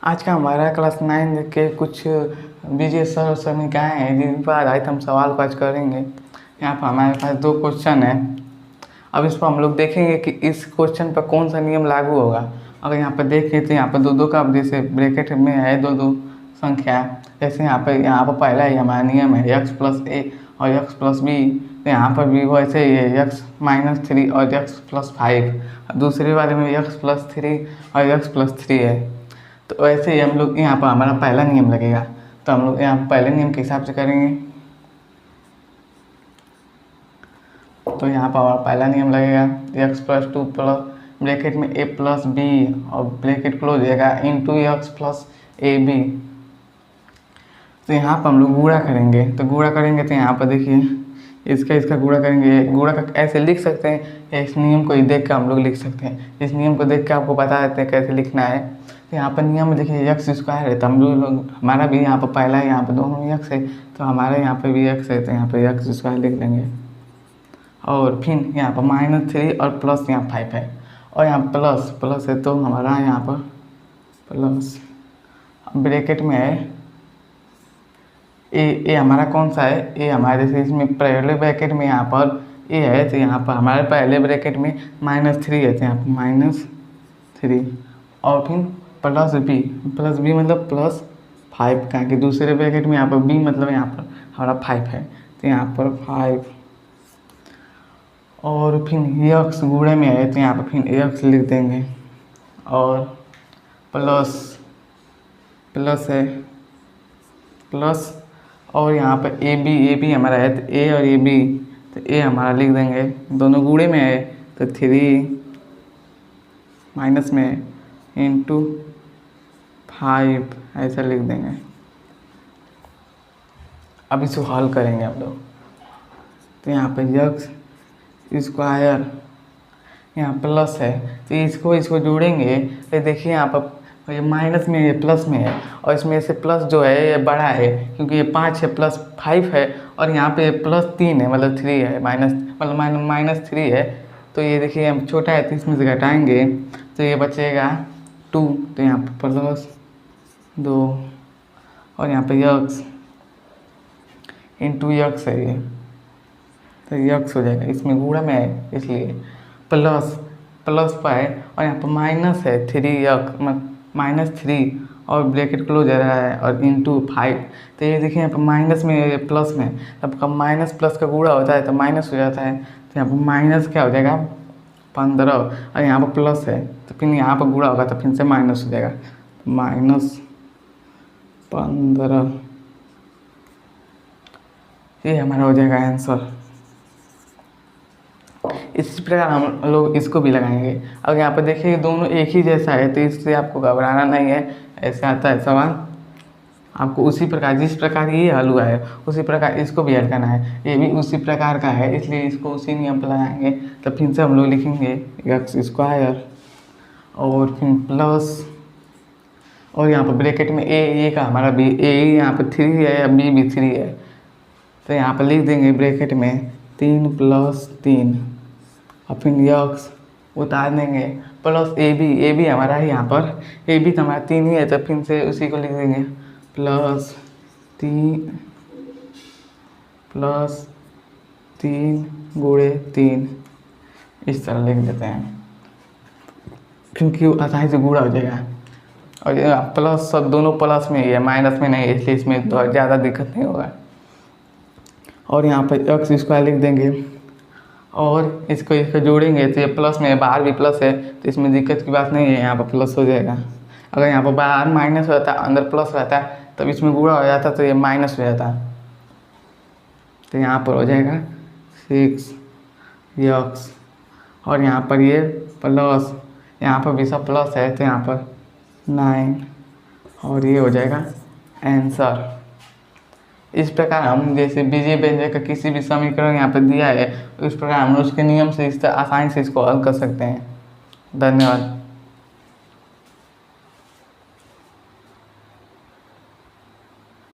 आज का हमारा क्लास 9 के कुछ बीजे सर समीकरण हैं जिन पर आधारित हम सवाल को आज करेंगे। यहाँ पर हमारे पास 2 क्वेश्चन है। अब इस पर हम लोग देखेंगे कि इस क्वेश्चन पर कौन सा नियम लागू होगा। अगर यहाँ पर देखें तो यहाँ पर दो का जैसे ब्रैकेट में है दो संख्या, जैसे यहाँ पर पहला ही हमारा नियम है x+a और x+b, तो यहाँ पर भी वैसे ही है x-3 और x+5। दूसरे वाले में x+3 और x+3 है। तो वैसे ही हम लोग यहाँ पर हमारा पहला नियम लगेगा, तो हम लोग यहाँ पहले नियम के हिसाब से करेंगे। तो यहाँ पर हमारा पहला नियम लगेगा x+2 प्लस ब्रैकेट में a+b और ब्रैकेट क्लोज हो जाएगा इंटू x+ab। तो यहाँ पर हम लोग गुणा करेंगे, तो गुणा करेंगे तो यहाँ पर देखिए इसका गुणा करेंगे। गुणा का ऐसे लिख सकते हैं, इस नियम को ही देख कर हम लोग लिख सकते हैं। इस नियम को देख कर आपको बता देते हैं कैसे लिखना है। तो यहाँ पर नियम देखिए x² है, तो हम लोग हमारा भी यहाँ पर पहला है, यहाँ पर दोनों x है, तो हमारे यहाँ पर भी x है, तो यहाँ पर x² लिख लेंगे। और फिर यहाँ पर -3 और प्लस यहाँ 5 है, और यहाँ प्लस है, तो हमारा यहाँ पर प्लस ब्रैकेट में है ए हमारा कौन सा है, ए हमारे जैसे इसमें पहले ब्रैकेट में यहाँ पर ए है, तो यहाँ पर हमारे पहले ब्रैकेट में -3 है, तो यहाँ पर -3 और फिर प्लस बी मतलब +5 का कि दूसरे ब्रैकेट में यहाँ पर बी मतलब यहाँ पर हमारा 5 है, तो यहाँ पर 5 और फिर x गुणे में है, तो यहाँ पर फिर x लिख देंगे और प्लस है प्लस और यहाँ पर ए बी हमारा है, तो ए और ए बी, तो ए हमारा लिख देंगे, दोनों गुणे में है तो 3 माइनस में इंटू 5 ऐसा लिख देंगे। अब इसको हल करेंगे हम लोग, तो यहाँ पर x² यहाँ प्लस है, तो इसको जोड़ेंगे तो देखिए यहाँ पर ये माइनस में है प्लस में है, और इसमें से प्लस जो है ये बड़ा है क्योंकि ये 5 है प्लस 5 है, और यहाँ पे +3 है मतलब 3 है -3 है, तो ये देखिए हम छोटा है तो इसमें से घटाएंगे तो ये बचेगा 2, तो यहाँ पर +2 और यहाँ पे x इंटू x है ये, तो x हो जाएगा, इसमें गुणा में है इसलिए प्लस पर है, और यहाँ पर माइनस है 3x -3 और ब्रैकेट क्लोज हो रहा है और इंटू 5, तो ये देखिए यहाँ पर माइनस में प्लस में, तब कब माइनस प्लस का गुणा होता है तो माइनस हो जाता है, तो यहाँ पर माइनस क्या हो जाएगा 15, और यहाँ पर प्लस है तो फिर यहाँ पर गुणा होगा तो फिर से माइनस हो जाएगा -15। ये हमारा हो जाएगा आंसर। इसी प्रकार हम लोग इसको भी लगाएंगे। अगर यहाँ पर देखिए दोनों एक ही जैसा है तो इससे आपको घबराना नहीं है, ऐसे आता है सवाल, आपको उसी प्रकार जिस प्रकार ये हल हुआ है उसी प्रकार इसको भी हल करना है। ये भी उसी प्रकार का है इसलिए इसको उसी नियम पर लगाएंगे। तो फिर से हम लोग लिखेंगे x² और फिर प्लस, और यहाँ पर ब्रैकेट में ए का हमारा बी ए यहाँ पर 3 है, बी भी 3 है, तो यहाँ पर लिख देंगे ब्रैकेट में 3 + 3 और फिर x उतार देंगे प्लस ए बी हमारा है, यहाँ पर ए बी तो हमारा 3 ही है, तो फिर से उसी को लिख देंगे +3 गुणे 3 इस तरह लिख देते हैं क्योंकि आसानी से गुणा हो जाएगा। और ये प्लस सब दोनों प्लस में ही है, माइनस में नहीं है, इसलिए इसमें तो ज़्यादा दिक्कत नहीं होगा। और यहाँ पर x² लिख देंगे और इसको जोड़ेंगे तो ये प्लस में है, बाहर भी प्लस है तो इसमें दिक्कत की बात नहीं है, यहाँ पर प्लस हो जाएगा। अगर यहाँ पर बाहर माइनस रहता अंदर प्लस रहता तब इसमें गुणा हो जाता तो ये माइनस हो जाता, तो यहाँ पर हो जाएगा 6x और यहाँ पर ये प्लस, यहाँ पर भी सब प्लस है तो यहाँ पर 9 और ये हो जाएगा आंसर। इस प्रकार हम जैसे बीजे व्यंजक का किसी भी समीकरण यहाँ पर दिया है उस प्रकार हम उसके नियम से इस तरह आसानी से इसको हल कर सकते हैं। धन्यवाद।